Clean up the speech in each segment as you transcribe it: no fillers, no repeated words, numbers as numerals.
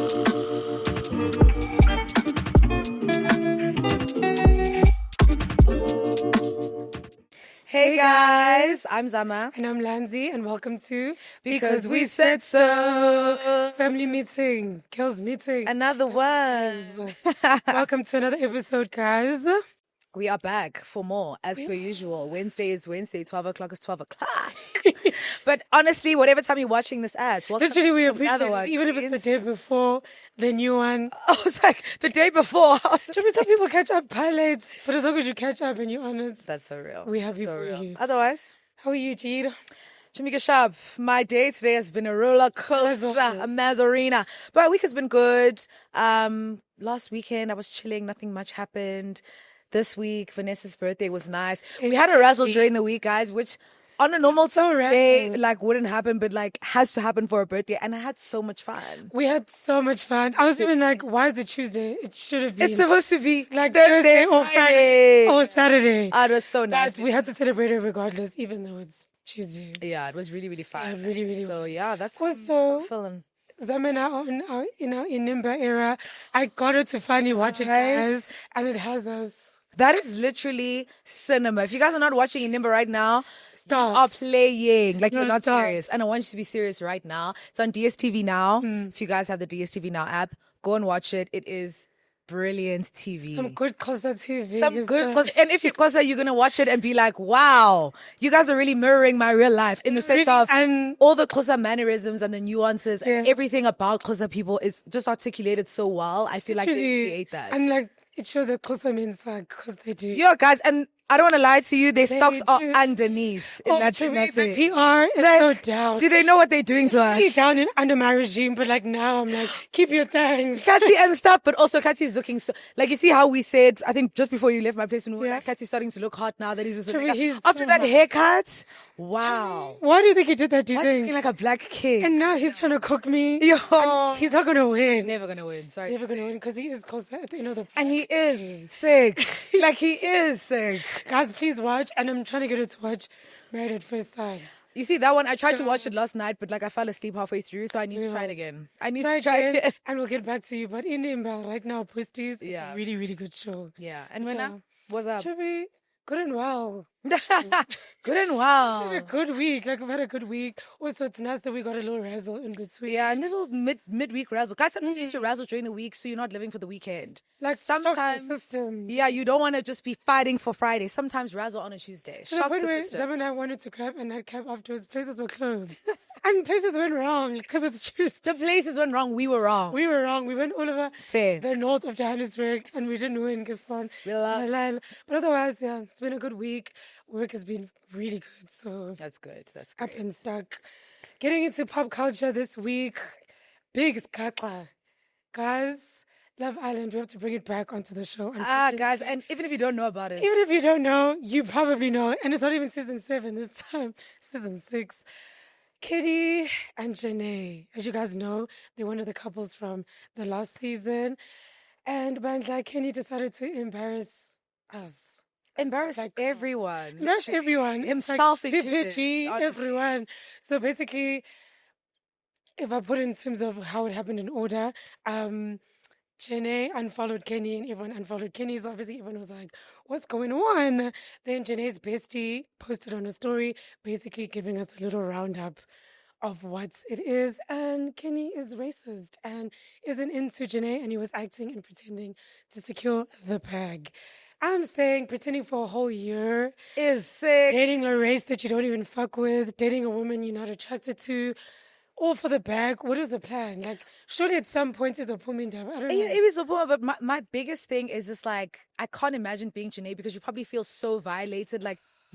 Hey guys, I'm Zama. And I'm Lanzi, and welcome to Because We Said So. Family meeting, girls meeting. Another one. Welcome to another episode, guys. We are back for more, as per usual. Wednesday is Wednesday, 12 o'clock is 12 o'clock. But honestly, whatever time you're watching this ad, literally we appreciate it, even if it's the day before the new one. I was like, the day before. Some people catch up pilots, but as long as you catch up and you're honest. That's so real. We have you so for real. you. Otherwise, how are you, Jeed? Shamika Shab, my day today has been a roller coaster, a Mazarina. But our week has been good. Last weekend, I was chilling. Nothing much happened. This week, Vanessa's birthday was nice. We had a razzle during the week, guys, which on a normal day, wouldn't happen, but has to happen for a birthday. And I had so much fun. We had so much fun. I was even like, why is it Tuesday? It should have been. It's supposed to be Thursday or Friday or Saturday. It was so nice. But we had to celebrate it regardless, even though it's Tuesday. Yeah, it was really, really fun. Yeah, really, really. So yeah, that's also feeling. Zamana in our Inimba era. I got her to finally watch it, guys, and it has us. That is literally cinema. If you guys are not watching Inimba right now, stars are playing. You're not serious. And I want you to be serious right now. It's on DSTV now. If you guys have the DSTV Now app, go and watch it. It is brilliant TV. Some good closer TV. And if you're closer, you're going to watch it and be like, wow, you guys are really mirroring my real life in the sense of all the closer mannerisms and the nuances and everything about closer people is just articulated so well. I feel like they create that. And it shows that closer men suck because they do. Yeah, guys, and I don't want to lie to you, their stocks are underneath in that thing. The PR is so down. Do they know what they're doing to us? It's down under my regime, but now I'm like, keep your things. Kathy and stuff, but also Kathy is looking so, you see how we said, I think just before you left my place, when we were Kathy's starting to look hot now that he's after that haircut. Wow. Why do you think he did that? Why is he looking like a black kid? And now he's trying to cook me. Yo. And he's not going to win. He's never going to win. Sorry. He's never going to win because he is closer at the end of the And he is sick. He is sick. Guys, please watch. And I'm trying to get her to watch Married at First Sight. You see, that one, I tried to watch it last night, but I fell asleep halfway through, so I need to try it again. I need to try it again. And we'll get back to you. But Individualism right now, Pusties, it's a really, really good show. Yeah. And when what's up? Chubby, good and well. Good and well. It's a good week. We've had a good week. Also, it's nice that we got a little razzle in between. Yeah, a little midweek razzle. Guys, sometimes you used to razzle during the week so you're not living for the weekend. Sometimes systems. Yeah, you don't want to just be fighting for Friday. Sometimes razzle on a Tuesday. To the point where Zam and I wanted to grab a nightcap afterwards. Places were closed. And places went wrong because it's Tuesday. The places went wrong. We were wrong. We went all over the north of Johannesburg and we didn't win. But otherwise, it's been a good week. Work has been really good, so that's good. That's great. Up and stuck. Getting into pop culture this week, big skakla. Guys, Love Island, we have to bring it back onto the show. Guys, and even if you don't know about it. Even if you don't know, you probably know. And it's not even season 7 this time, season 6. Kitty and Janae, as you guys know, they're one of the couples from the last season. And Bandla Kenny decided to embarrass us. Embarrass everyone. Not everyone. Himself included. Everyone. So basically, if I put in terms of how it happened in order, Janae unfollowed Kenny and everyone unfollowed Kenny. So obviously everyone was like, what's going on? Then Janae's bestie posted on a story basically giving us a little roundup of what it is. And Kenny is racist and isn't into Janae, and he was acting and pretending to secure the bag. I'm saying pretending for a whole year is sick. Dating a race that you don't even fuck with, dating a woman you're not attracted to, all for the bag. What is the plan? Surely at some point it's a puminda. I don't know. It is a puminda, but my biggest thing is just I can't imagine being Janae because you probably feel so violated.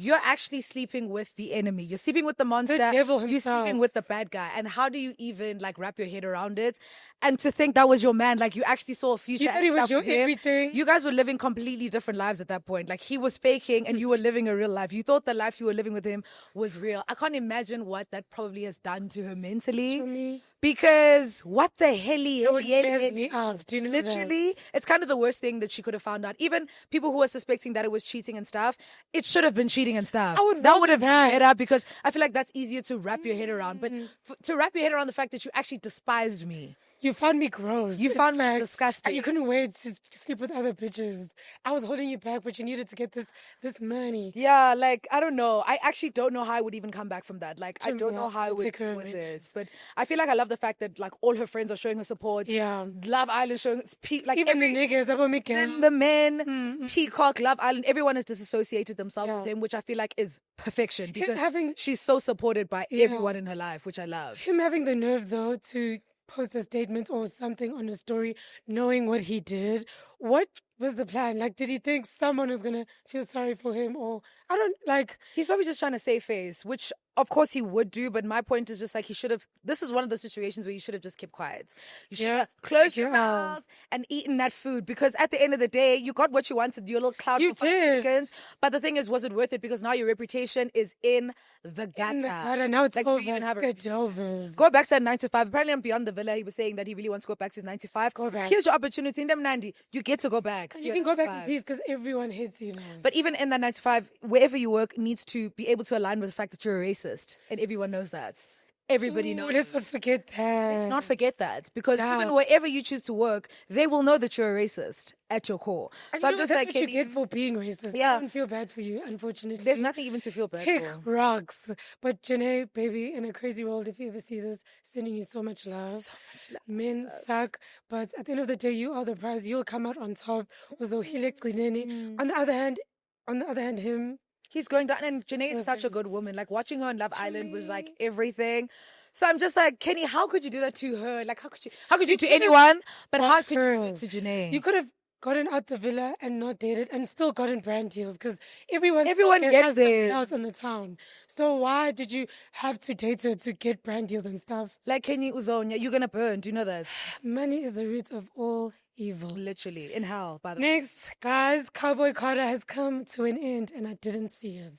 You're actually sleeping with the enemy. You're sleeping with the monster. The devil himself. You're sleeping with the bad guy. And how do you even wrap your head around it? And to think that was your man, you actually saw a future. You thought he was your everything. You guys were living completely different lives at that point. He was faking and you were living a real life. You thought the life you were living with him was real. I can't imagine what that probably has done to her mentally. Because what the hell? It would mess me up. Do you know literally, it's kind of the worst thing that she could have found out. Even people who were suspecting that it was cheating and stuff, it should have been cheating and stuff. That would have been it up because I feel like that's easier to wrap your head around. But to wrap your head around the fact that you actually despised me. You found me gross. You in found me fact, disgusting. And you couldn't wait to sleep with other bitches. I was holding you back, but you needed to get this money. Yeah, like, I don't know. I actually don't know how I would even come back from that. Like, I don't know how I would take her deal with it. amendments. But I feel like I love the fact that, like, all her friends are showing her support. Yeah. Love Island showing, like, Even the niggas, that will make then the men, Peacock, Love Island, everyone has disassociated themselves with him, which I feel like is perfection because she's so supported by everyone in her life, which I love. Him having the nerve, though, to post a statement or something on a story, knowing what he did. What was the plan? Like, did he think someone was going to feel sorry for him? Or, I don't, like... He's probably just trying to save face, which, of course, he would do. But my point is just, like, he should have... This is one of the situations where you should have just kept quiet. You should have closed your mouth and eaten that food. Because at the end of the day, you got what you wanted. Your little cloud for 5 seconds. But the thing is, was it worth it? Because now your reputation is in the gutter. Now it's like, over. Go back to that 9 to 5. Apparently, I'm beyond the villa. He was saying that he really wants to go back to his 9 to 5. Go back. Here's your opportunity. In them, Nandi, you get to go back. You can go back in peace because everyone hates you now. But even in that 9 to 5, wherever you work needs to be able to align with the fact that you're a racist. And everyone knows that. Everybody knows. Let's not forget that. Let's not forget that. Because even wherever you choose to work, they will know that you're a racist at your core. And so I'm just that's like, what you get for being racist. Yeah. I don't feel bad for you, unfortunately. There's nothing even to feel bad for. Rocks. But Janae, baby, in a crazy world, if you ever see this, sending you so much love. So much love. Men suck, but at the end of the day, you are the prize. You'll come out on top. On the other hand, him. He's going down, and Janae is such a good woman. Like, watching her on Love Island was like everything. So I'm just like, Kenny, how could you do that to her? Like, how could you do it to anyone? But how could you do it to Janae? You could have gotten out the villa and not dated and still gotten brand deals because everyone gets it out in the town. So why did you have to date her to get brand deals and stuff? Like Kenny Uzonia, you're gonna burn. Do you know that? Money is the root of all evil. Literally. In hell, by the way. Next, guys, Cowboy Carter has come to an end and I didn't see it.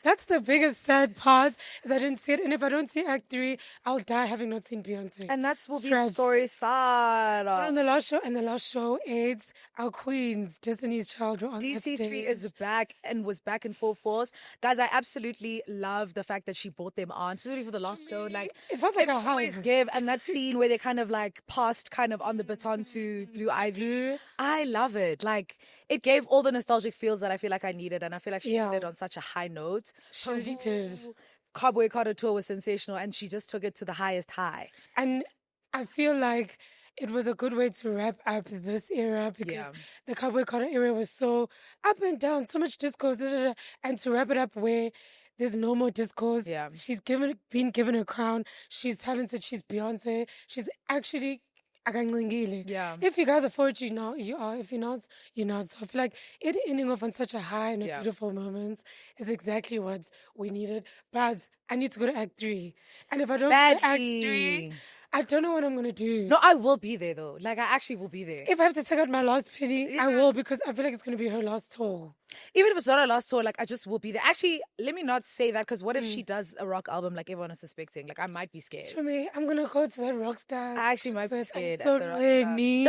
That's the biggest sad part is I didn't see it. And if I don't see Act 3, I'll die having not seen Beyoncé. And that's will be so sad. But on the last show, AIDS, our queens, Destiny's Child were on DC3 is back and was back in full force. Guys, I absolutely love the fact that she brought them on, especially for the last show. Like, it felt like a always give, and that scene where they kind of like passed kind of on the baton to Blue Ivy. I love it. Like, it gave all the nostalgic feels that I feel like I needed, and I feel like she ended on such a high note. She really did. Cowboy Carter tour was sensational, and she just took it to the highest high. And I feel like it was a good way to wrap up this era because the Cowboy Carter era was so up and down, so much discourse, and to wrap it up where there's no more discourse. Yeah. She's been given a crown. She's talented. She's Beyoncé. She's actually akangcingile. Yeah. If you guys are for it, you know you are. If you're not, you're not. So I feel like it ending off on such a high and a beautiful moment is exactly what we needed. But I need to go to Act 3. And if I don't go to Act 3, I don't know what I'm going to do. No, I will be there though. Like, I actually will be there. If I have to take out my last penny, I will, because I feel like it's going to be her last tour. Even if it's not her last tour, like, I just will be there. Actually, let me not say that, because what if she does a rock album like everyone is suspecting? Like, I might be scared. To me, I'm going to go to that rock star. I actually might be scared. That's what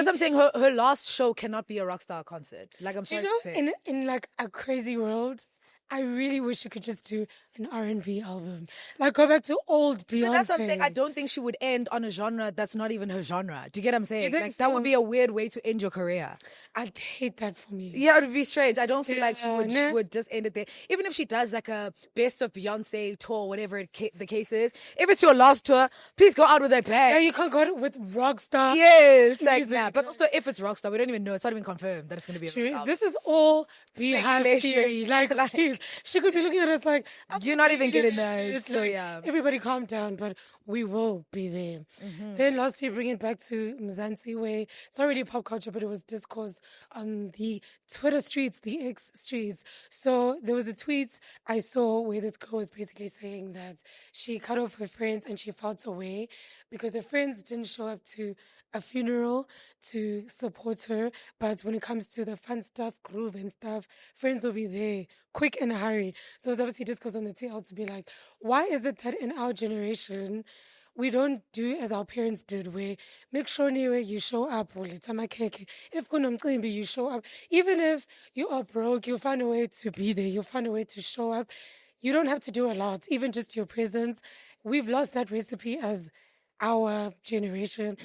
I'm saying. Her last show cannot be a rock star concert. Like, I'm sorry to say. In like a crazy world, I really wish you could just do an R&B album. Like, go back to old Beyoncé. But that's what I'm saying. I don't think she would end on a genre that's not even her genre. Do you get what I'm saying? Like, that would be a weird way to end your career. I'd hate that for me. Yeah, it would be strange. I don't feel like she would just end it there. Even if she does like a best of Beyoncé tour, whatever the case is. If it's your last tour, please go out with that bag. Yeah, you can't go with Rockstar. Yes, like that. But also, if it's Rockstar, we don't even know. It's not even confirmed that it's going to be a rock album. This is all Beehive theory. Like, please. She could be looking at us like, you're not even getting that. So like, yeah, everybody calm down, but we will be there. Mm-hmm. Then last year, bring it back to Mzansi, where it's already pop culture, but it was discourse on the Twitter streets, the X streets. So there was a tweet I saw where this girl was basically saying that she cut off her friends and she felt away because her friends didn't show up to a funeral to support her. But when it comes to the fun stuff, groove and stuff, friends will be there quick in a hurry. So it's obviously just goes on the TL to be like, why is it that in our generation we don't do as our parents did, where make sure you show up, if you show up. Even if you are broke, you'll find a way to be there. You'll find a way to show up. You don't have to do a lot, even just your presence. We've lost that recipe as our generation.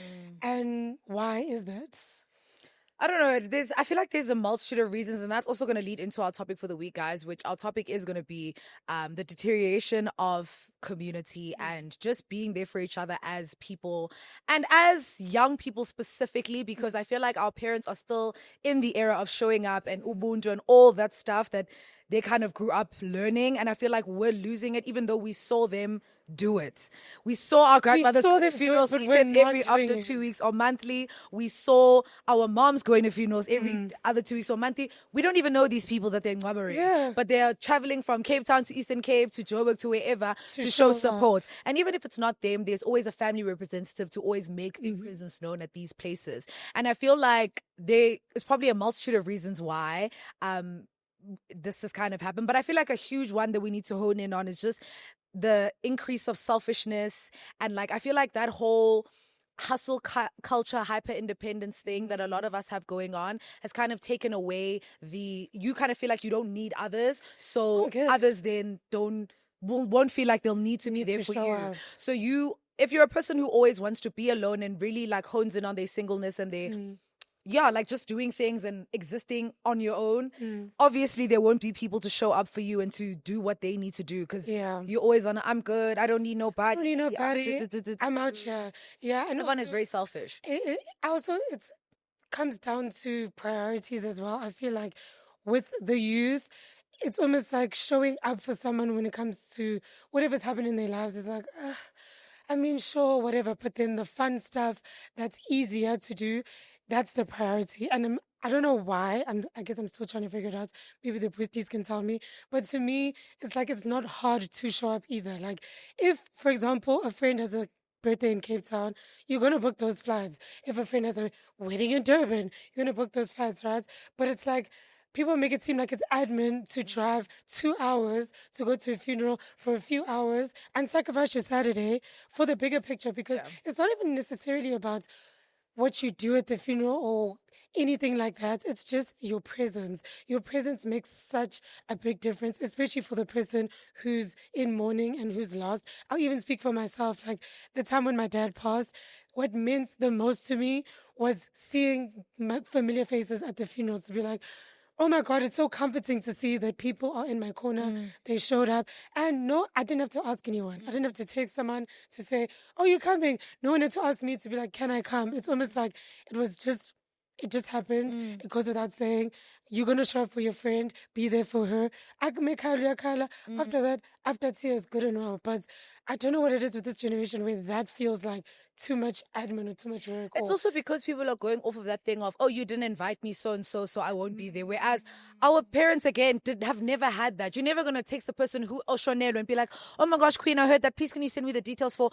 And why is that? I don't know. I feel like there's a multitude of reasons, and that's also going to lead into our topic for the week, guys. Which our topic is going to be the deterioration of community and just being there for each other as people and as young people specifically, because I feel like our parents are still in the era of showing up and Ubuntu and all that stuff that they kind of grew up learning, and I feel like we're losing it, even though we saw them do it. We saw our grandmothers saw go them to do it, funerals but each we're and not every doing after it. 2 weeks or monthly. We saw our moms going to funerals every other 2 weeks or monthly. We don't even know these people that they're ngwabbering. Yeah. But they are traveling from Cape Town to Eastern Cape to Joburg to wherever to show show up. support. And even if it's not them, there's always a family representative to always make their presence known at these places. And I feel like there is probably a multitude of reasons why this has kind of happened. But I feel like a huge one that we need to hone in on is just the increase of selfishness. And like, I feel like that whole hustle culture, hyper-independence thing that a lot of us have going on has kind of taken away you kind of feel like you don't need others. So others then won't feel like they'll need to be there for you. Up. So if you're a person who always wants to be alone and really like hones in on their singleness and their like just doing things and existing on your own, obviously there won't be people to show up for you and to do what they need to do, because you're always on I'm good, I don't need nobody. I'm out here. Yeah, and everyone is very selfish. It comes down to priorities as well. I feel like with the youth, it's almost like showing up for someone when it comes to whatever's happening in their lives. It's like, I mean, sure, whatever, but then the fun stuff that's easier to do, that's the priority. And I don't know why. I guess I'm still trying to figure it out. Maybe the boosties can tell me. But to me, it's like it's not hard to show up either. Like if, for example, a friend has a birthday in Cape Town, you're going to book those flights. If a friend has a wedding in Durban, you're going to book those flights, right? But it's like people make it seem like it's admin to drive 2 hours to go to a funeral for a few hours and sacrifice your Saturday for the bigger picture, because it's not even necessarily about what you do at the funeral or anything like that. It's just your presence. Your presence makes such a big difference, especially for the person who's in mourning and who's lost. I'll even speak for myself. Like the time when my dad passed, what meant the most to me was seeing my familiar faces at the funeral, to be like, oh my God, it's so comforting to see that people are in my corner. They showed up. And no, I didn't have to ask anyone. I didn't have to text someone to say, oh, you're coming. No one had to ask me to be like, can I come? It's almost like it just happened. It goes without saying, you're going to show up for your friend, be there for her. After that, after tears, good and well. But I don't know what it is with this generation where that feels like too much admin or too much work. It's also because people are going off of that thing of, oh, you didn't invite me so and so I won't be there. Whereas our parents, again, have never had that. You're never going to text the person who Oshonelo and be like, oh my gosh, Queen, I heard that. Please, can you send me the details for...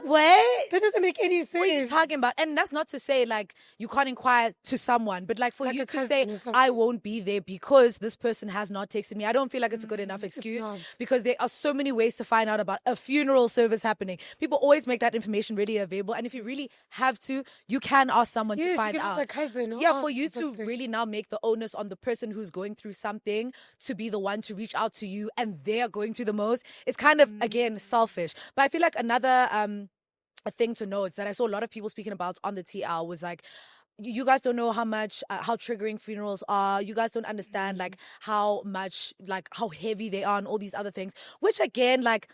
What? That doesn't make any sense. What are you talking about? And that's not to say, like, you can't inquire to someone, but like for you to say, I won't be there because this person has not texted me. I don't feel like it's a good enough excuse, because there are so many ways to find out about a funeral service happening. People always make that information readily available. And if you really have to, you can ask someone to find out. Ask a cousin or for you to really now make the onus on the person who's going through something to be the one to reach out to you, and they're going through the most. It's kind of, again, selfish. But I feel like another a thing to note that I saw a lot of people speaking about on the TL was like, you guys don't know how much, how triggering funerals are. You guys don't understand like how much, like how heavy they are and all these other things, which again, like,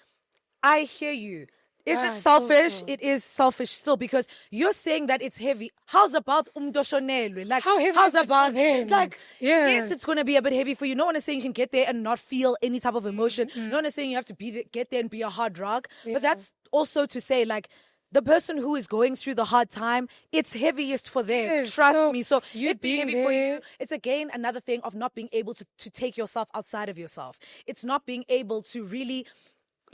I hear you. Is it selfish? So. It is selfish still, because you're saying that it's heavy. How's about umdoshonelwe? Like, how's about him? Like, yes, it's going to be a bit heavy for you. No one is saying you can get there and not feel any type of emotion. No one is saying you have to get there and be a hard rock. But that's also to say, like, the person who is going through the hard time, it's heaviest for them. Yes, Trust me. So it being heavy for you, it's again another thing of not being able to take yourself outside of yourself. It's not being able to really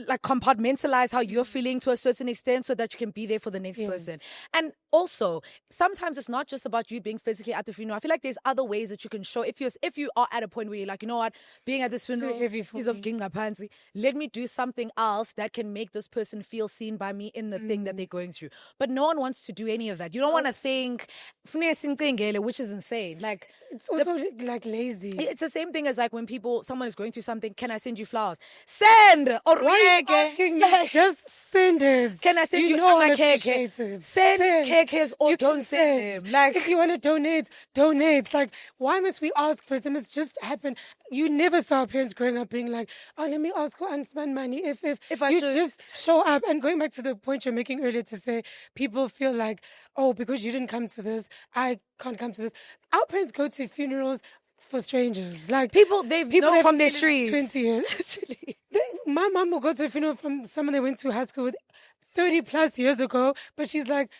like compartmentalize how you're feeling to a certain extent so that you can be there for the next person. And also, sometimes it's not just about you being physically at the funeral. I feel like there's other ways that you can show. If you are at a point where you're like, you know what, being at this funeral is of gingapansi. Let me do something else that can make this person feel seen by me in the thing that they're going through. But no one wants to do any of that. You don't want to think, which is insane. Like, it's also like lazy. It's the same thing as like when someone is going through something. Can I send you flowers? Send or read. asking me, just send it. Can I send you know my I appreciate KK? it. Send KKs or don't send them. Like, if you want to donate. Like, why must we ask for it? It must just happen. You never saw our parents growing up being like, oh, let me ask for unspent money. If I you should just show up. And going back to the point you're making earlier to say people feel like, oh, because you didn't come to this, I can't come to this. Our parents go to funerals for strangers. Like, people know from their streets. 20 years. Actually. My mom will go to a funeral from someone they went to high school with 30 plus years ago, but she's like,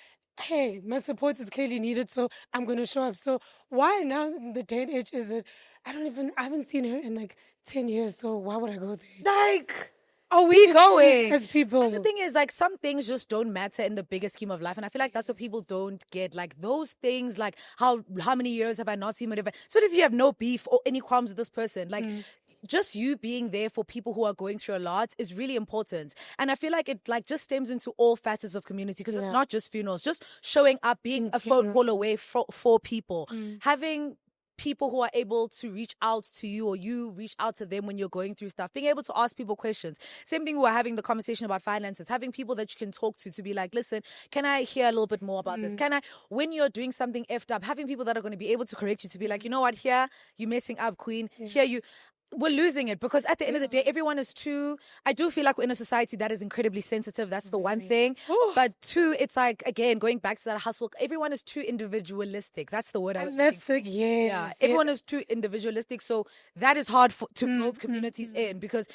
hey, my support is clearly needed, so I'm going to show up. So why now in the day and age is it, I haven't seen her in like 10 years, so why would I go there? Like, oh, we going as people. And the thing is, like, some things just don't matter in the bigger scheme of life, and I feel like that's what people don't get. Like, those things, like how many years have I not seen whatever. So if you have no beef or any qualms with this person, like. Just you being there for people who are going through a lot is really important. And I feel like it like just stems into all facets of community, because it's not just funerals, just showing up, being a phone call away for people, having people who are able to reach out to you or you reach out to them when you're going through stuff, being able to ask people questions. Same thing, we're having the conversation about finances, having people that you can talk to be like, listen, can I hear a little bit more about this? Can I, when you're doing something effed up, having people that are going to be able to correct you, to be like, you know what, here, you're messing up, queen, here you... We're losing it, because at the end of the day, everyone is I do feel like we're in a society that is incredibly sensitive. That's the one thing. But two, it's like, again, going back to that hustle, everyone is too individualistic. That's the word I was thinking. Everyone is too individualistic. So that is hard to build communities in, because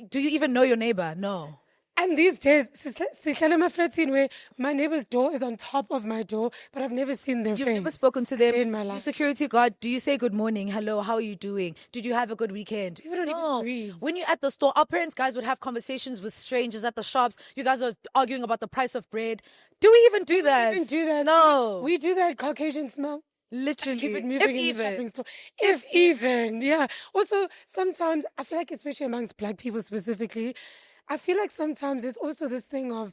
do you even know your neighbor? No. And these days, where my neighbor's door is on top of my door, but I've never seen their face. You've never spoken to them in my life. Security guard, do you say good morning? Hello, how are you doing? Did you have a good weekend? People don't even breathe. When you're at the store, our parents, guys, would have conversations with strangers at the shops. You guys are arguing about the price of bread. Do we even do that? No. We do that Caucasian smell. Literally. Keep it moving in the shopping store. If even, yeah. Also, sometimes, I feel like, especially amongst black people specifically, I feel like sometimes there's also this thing of,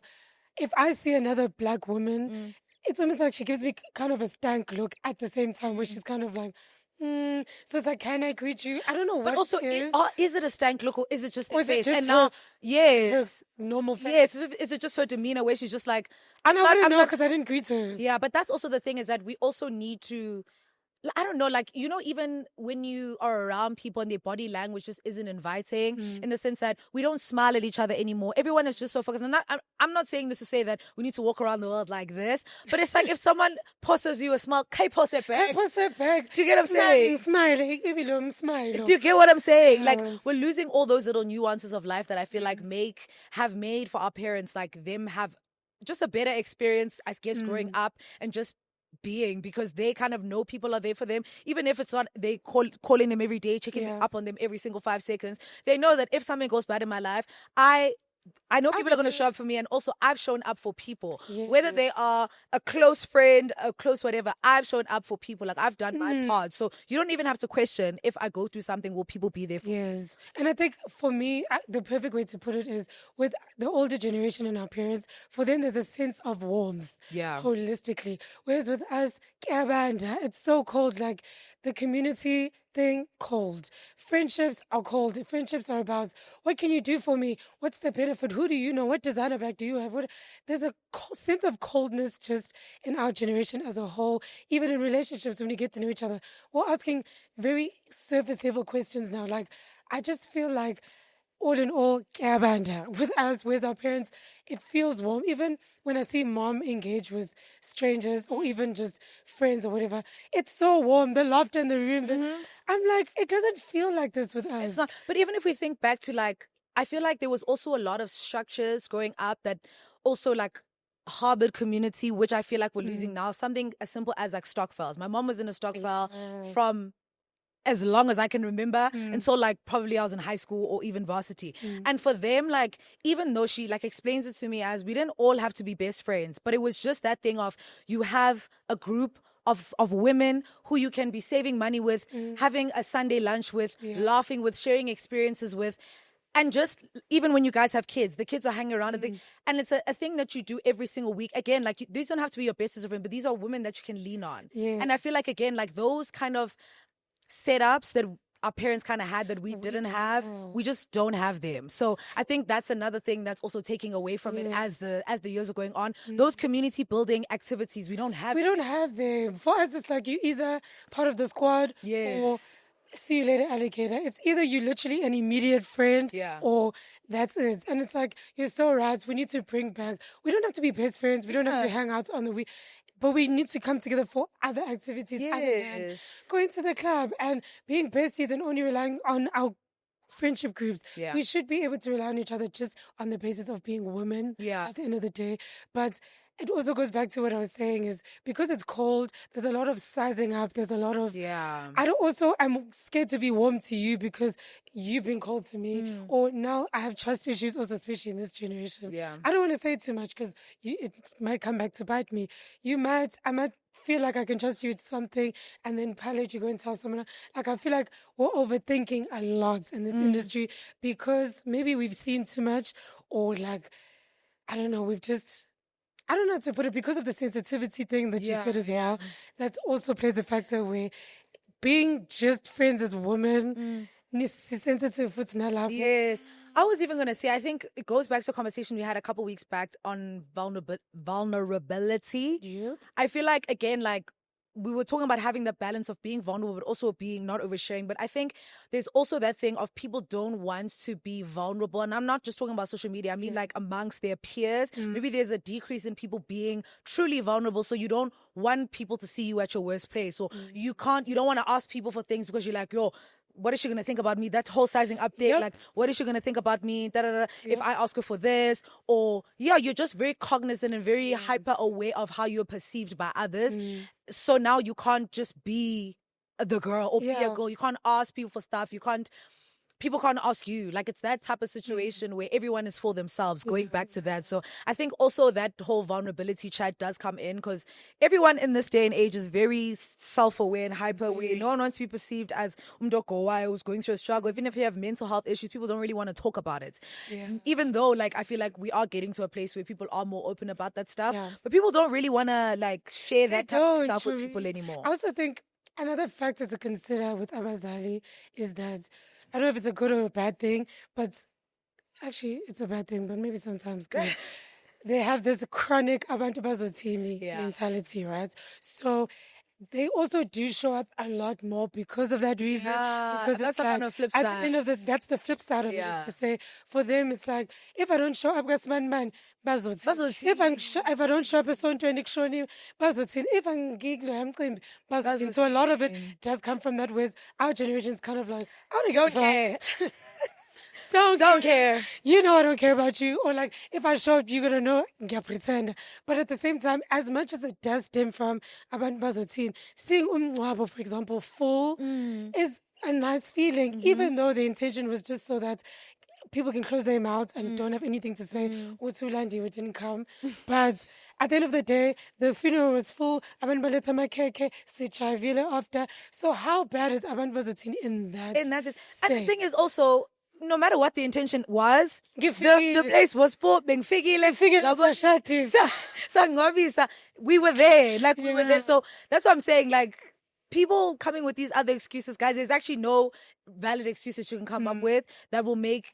if I see another black woman, it's almost like she gives me kind of a stank look at the same time, where she's kind of like, so it's like, can I greet you? I don't know what. But also, is it a stank look, or is it just her face? Just and now, yes, her normal face. Yes, is it just her demeanor, where she's just like, I wouldn't know, because I didn't greet her. Yeah, but that's also the thing, is that we also need to, I don't know, like, you know, even when you are around people and their body language just isn't inviting, in the sense that we don't smile at each other anymore. Everyone is just so focused. And I'm not saying this to say that we need to walk around the world like this, but it's like, if someone passes you a smile, post it back. Do you get what I'm saying? Smiling. Do you get what I'm saying? Like, we're losing all those little nuances of life that I feel like have made for our parents, like, them have just a better experience, I guess, growing up and just being, because they kind of know people are there for them, even if it's not they calling them every day, checking up on them every single 5 seconds. They know that if something goes bad in my life, I know people are going to show up for me, and also I've shown up for people, whether they are a close friend, a close whatever. I've shown up for people, like, I've done my part. So you don't even have to question, if I go through something, will people be there for me? And I think for me, the perfect way to put it is, with the older generation and our parents, for them there's a sense of warmth, holistically. Whereas with us, it's so cold. Like, the community thing, cold. Friendships are cold. Friendships are about, what can you do for me? What's the benefit? Who do you know? What designer bag do you have? There's a sense of coldness just in our generation as a whole. Even in relationships, when we get to know each other, we're asking very surface level questions now. Like, I just feel like, all in all, with us, with our parents, it feels warm. Even when I see mom engage with strangers or even just friends or whatever, it's so warm. The laughter in the room. I'm like, it doesn't feel like this with us. It's not. But even if we think back to, like, I feel like there was also a lot of structures growing up that also, like, harbored community, which I feel like we're losing now. Something as simple as, like, stokvels. My mom was in a stokvel from as long as I can remember, until, like, probably I was in high school or even varsity. And for them, like, even though she, like, explains it to me as, we didn't all have to be best friends, but it was just that thing of, you have a group of women who you can be saving money with, having a Sunday lunch with, laughing with, sharing experiences with. And just, even when you guys have kids, the kids are hanging around, and it's a thing that you do every single week. Again, like, these don't have to be your bestest of friends, but these are women that you can lean on. And I feel like, again, like, those kind of setups that our parents kind of had that we didn't have. We just don't have them. So I think that's another thing that's also taking away from it as the years are going on. Those community building activities, we don't have. We don't have them. For us, it's like you either part of the squad or see you later, alligator. It's either you literally an immediate friend or that's it. And it's like, you're so right. We need to bring back, we don't have to be best friends. We don't have to hang out on the week. But we need to come together for other activities other than going to the club and being besties and only relying on our friendship groups. We should be able to rely on each other just on the basis of being women at the end of the day. But it also goes back to what I was saying is because it's cold, there's a lot of sizing up. There's a lot of... I'm scared to be warm to you because you've been cold to me. Or now I have trust issues also, especially in this generation. I don't want to say too much because it might come back to bite me. I might feel like I can trust you with something and then pilot you go and tell someone. Like I feel like we're overthinking a lot in this industry because maybe we've seen too much or like, I don't know, I don't know how to put it, because of the sensitivity thing that you said as well, that also plays a factor where being just friends as women, sensitive with love. Yes. I was even going to say, I think it goes back to a conversation we had a couple weeks back on vulnerability. I feel like, again, like, we were talking about having the balance of being vulnerable, but also being not oversharing. But I think there's also that thing of people don't want to be vulnerable. And I'm not just talking about social media. I mean, like amongst their peers, maybe there's a decrease in people being truly vulnerable. So you don't want people to see you at your worst place. Or you don't want to ask people for things because you're like, yo, what is she going to think about me? That whole sizing up thing, like, what is she going to think about me? If I ask her for this, or you're just very cognizant and very hyper aware of how you're perceived by others. So now you can't just be the girl or be a girl. You can't ask people for stuff. People can't ask you. Like, it's that type of situation where everyone is for themselves, going back to that. So I think also that whole vulnerability chat does come in because everyone in this day and age is very self-aware and hyper-aware. No one wants to be perceived as umdogowa who's going through a struggle. Even if you have mental health issues, people don't really want to talk about it. Even though, like, I feel like we are getting to a place where people are more open about that stuff. But people don't really want to, like, share that type of stuff with people anymore. I also think another factor to consider with abazali is that, I don't know if it's a good or a bad thing, but actually it's a bad thing, but maybe sometimes good. They have this chronic abantu bazotini mentality, right? So they also do show up a lot more because of that reason. Because that's it's like, on the flip side. at the end of that's the flip side of it, is to say, for them, it's like, if I don't show up, man, bazothini. If I don't show up, bazothini. If I'm giggling, bazothini. So a lot of it does come from that, whereas our generation is kind of like, I don't care. Don't care. You know I don't care about you. Or like, if I show up, you're going to know, pretend. But at the same time, as much as it does stem from abantu bazothini, seeing umngcwabo, for example, full is a nice feeling, even though the intention was just so that people can close their mouths and don't have anything to say. Utulandi, we didn't come. But at the end of the day, the funeral was full. Abantu baletha amakhekhe, sijayivile after. So how bad is abantu bazothini in that? And the thing is also, no matter what the intention was, the place was full. We were there. Like, we were there. So that's what I'm saying. Like, people coming with these other excuses, guys, there's actually no valid excuses you can come up with that will make,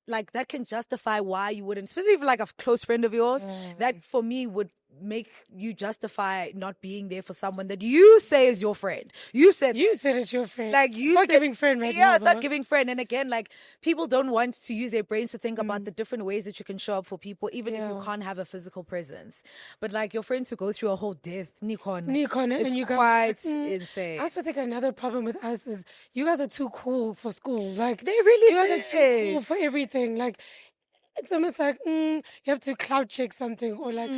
like, that can justify why you wouldn't, especially if like a close friend of yours, that for me would make you justify not being there for someone that you say is your friend. You said it's your friend. Like, you start giving friend right now. Start giving friend. And again, like, people don't want to use their brains to think about the different ways that you can show up for people, even if you can't have a physical presence. But like, your friends who go through a whole death, Nikon, and you guys, quite insane. I also think another problem with us is you guys are too cool for school. Like, they really, you guys are too cool for everything. Like, it's almost like, you have to cloud check something, or like,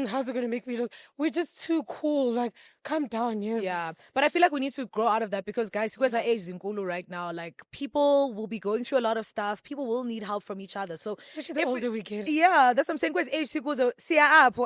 how's it going to make me look? We're just too cool. Like, calm down, yes. Yeah, but I feel like we need to grow out of that because, guys, because our age is in Kulu right now, like, people will be going through a lot of stuff. People will need help from each other. So especially the older we get. Yeah, that's what I'm saying. Because age equals up,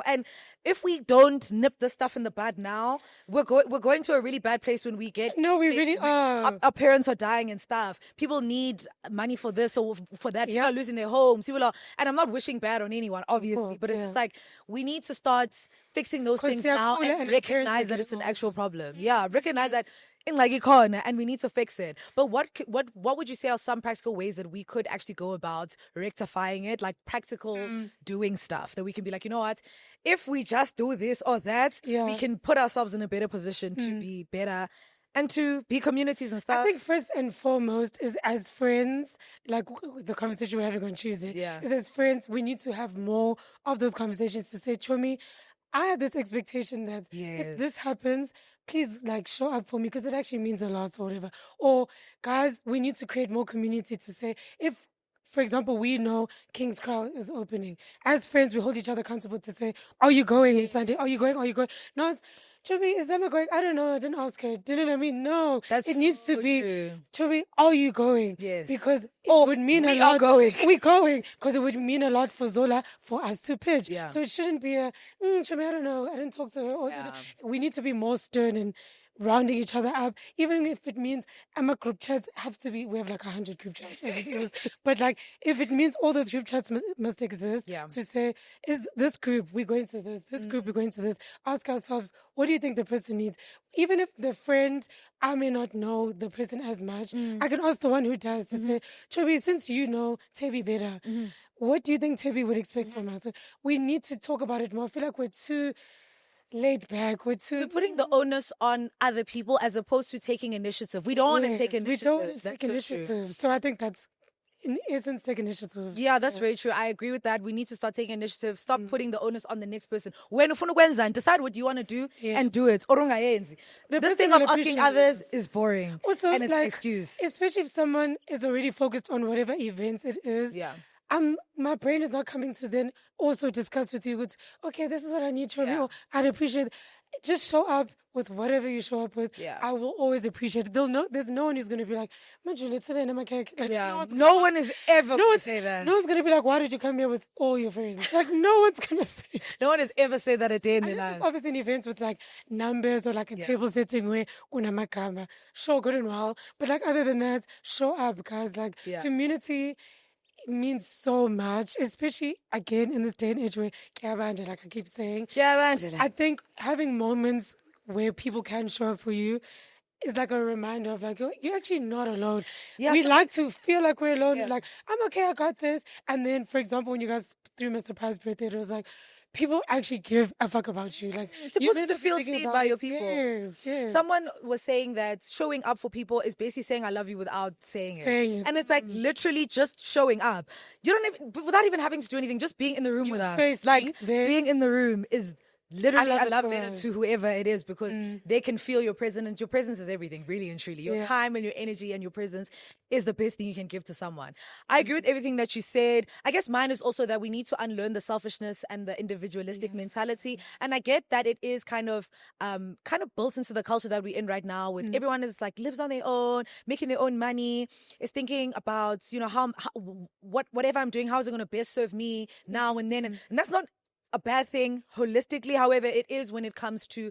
and if we don't nip this stuff in the bud now, we're going to a really bad place when we get. No, we really are. Our parents are dying and stuff. People need money for this or for that. People are losing their homes. People are, and I'm not wishing bad on anyone, obviously, but it's just like, we need to start fixing those things now and recognize that it's an actual problem. Yeah, recognize that and we need to fix it. But what would you say are some practical ways that we could actually go about rectifying it, like practical doing stuff that we can be like, you know what, if we just do this or that, we can put ourselves in a better position to be better and to be communities and stuff. I think first and foremost is as friends, like the conversation we're having on Tuesday, is as friends, we need to have more of those conversations to say, Chomi, I had this expectation that if this happens, please like show up for me because it actually means a lot or whatever. Or guys, we need to create more community to say if, for example, we know King's Crown is opening. As friends, we hold each other accountable to say, are you going on Sunday? Are you going? Are you going? No, it's, Chobi, is Emma going? I don't know. I didn't ask her. Do you know what I mean? No. It needs to be, true. Chobi, are you going? Yes. Because it would mean a lot. We're going. Because it would mean a lot for Zola for us to pitch. Yeah. So it shouldn't be a, Chobi, I don't know. I didn't talk to her. Or, we need to be more stern and rounding each other up, even if it means Emma group chats have to be, we have like 100 group chats, but like if it means all those group chats must exist to say, is this group, we're going to this group, we're going to this, ask ourselves, what do you think the person needs? Even if the friend, I may not know the person as much, I can ask the one who does to say, Chobi, since you know Tebi better, what do you think Tebi would expect from us? So we need to talk about it more. I feel like we're too laid back. We're putting the onus on other people as opposed to taking initiative. We don't want to take initiative. We don't want to take initiative. So I think that's, in essence, take initiative. Yeah, that's very true. I agree with that. We need to start taking initiative. Stop putting the onus on the next person. When decide what you want to do and do it. This thing of asking others is boring. Also, and it's like, an excuse. Especially if someone is already focused on whatever events it is. Yeah. My brain is not coming to then also discuss with you. It's, okay, this is what I need from you. I'd appreciate it. Just show up with whatever you show up with. Yeah. I will always appreciate it. There's no one who's going to be like, Manju, today in my cake. Like, no one is ever going to say that. No one's going to be like, why did you come here with all your friends? Like, no one's going to say. No one has ever said that a day in their lives. It's obviously in events with like numbers or like a table setting where unamakama. Sure, good and well. But like other than that, show up, guys. Like community means so much, especially again in this day and age where like I keep saying, I think having moments where people can show up for you is like a reminder of like you're actually not alone. We like to feel like we're alone. Like, I'm okay, I got this. And then, for example, when you guys threw my surprise birthday, it was like, people actually give a fuck about you. Like, it's supposed to feel seen by your people. Yes. Someone was saying that showing up for people is basically saying I love you without saying it. And it's like literally just showing up. You don't even, without even having to do anything, just being in the room with us. Like, being in the room is literally a love letter to whoever it is because they can feel your presence. Your presence is everything, really and truly. Your time and your energy and your presence is the best thing you can give to someone. I agree with everything that you said. I guess mine is also that we need to unlearn the selfishness and the individualistic mentality. And I get that it is kind of built into the culture that we're in right now with everyone is like lives on their own, making their own money, is thinking about, how whatever I'm doing, how is it going to best serve me now and then. And that's not a bad thing holistically. However, it is when it comes to